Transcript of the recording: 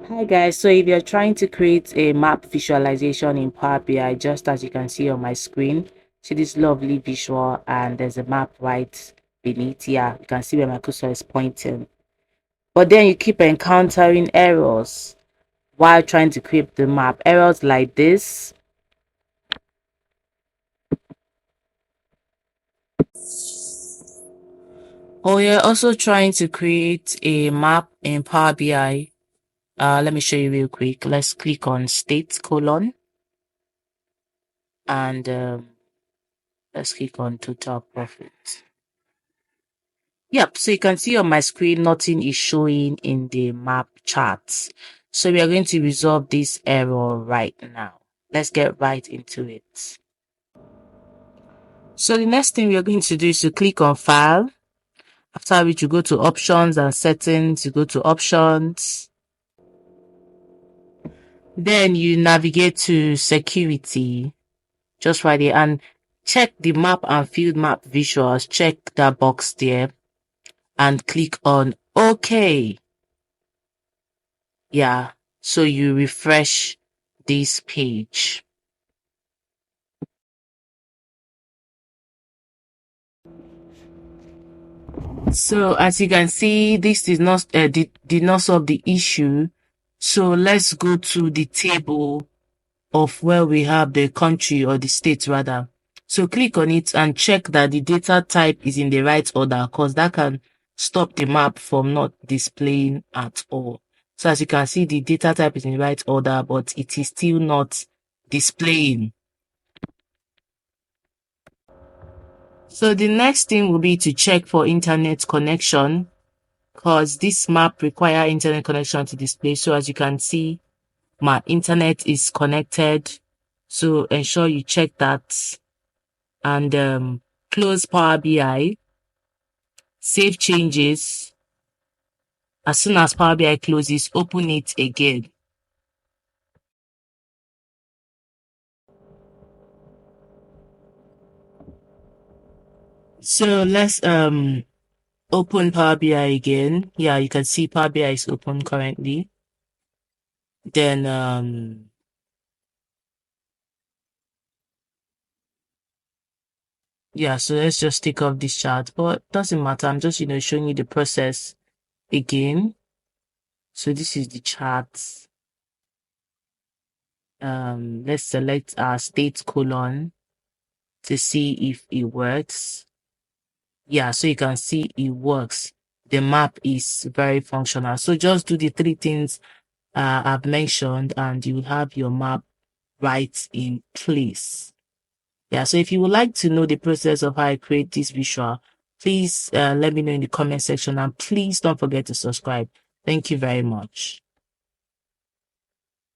Hi guys, so if you're trying to create a map visualization in Power BI, just as you can see on my screen, see this lovely visual and there's a map right beneath here. You can see where my cursor is pointing. But then you keep encountering errors while trying to create the map. Errors like this. Or you're also trying to create a map in Power BI. Let me show you real quick. Let's click on state colon and let's click on total profit. Yep, so you can see on my screen, nothing is showing in the map charts. So we are going to resolve this error right now. Let's get right into it. So the next thing we are going to do is to click on File. After which you go to Options and Settings, you go to Options. Then you navigate to Security, just right there, and check the map and field map visuals. Check that box there and click on OK. Yeah, so you refresh this page. So as you can see, this did not solve the issue. So let's go to the table of where we have the country or the state rather. So click on it and check that the data type is in the right order, because that can stop the map from not displaying at all. So as you can see, the data type is in the right order, but it is still not displaying. So the next thing will be to check for internet connection, because this map require internet connection to display. So as you can see, my internet is connected. So ensure you check that and close Power BI, save changes. As soon as Power BI closes, open it again. So let's open Power BI again. Yeah, you can see Power BI is open currently. Then yeah, so let's just take off this chart, but doesn't matter. I'm just showing you the process again. So this is the chart. Let's select our state colon to see if it works. Yeah, so you can see it works. The map is very functional. So just do the three things I've mentioned and you have your map right in place. Yeah, so if you would like to know the process of how I create this visual, please let me know in the comment section, and please don't forget to subscribe. Thank you very much.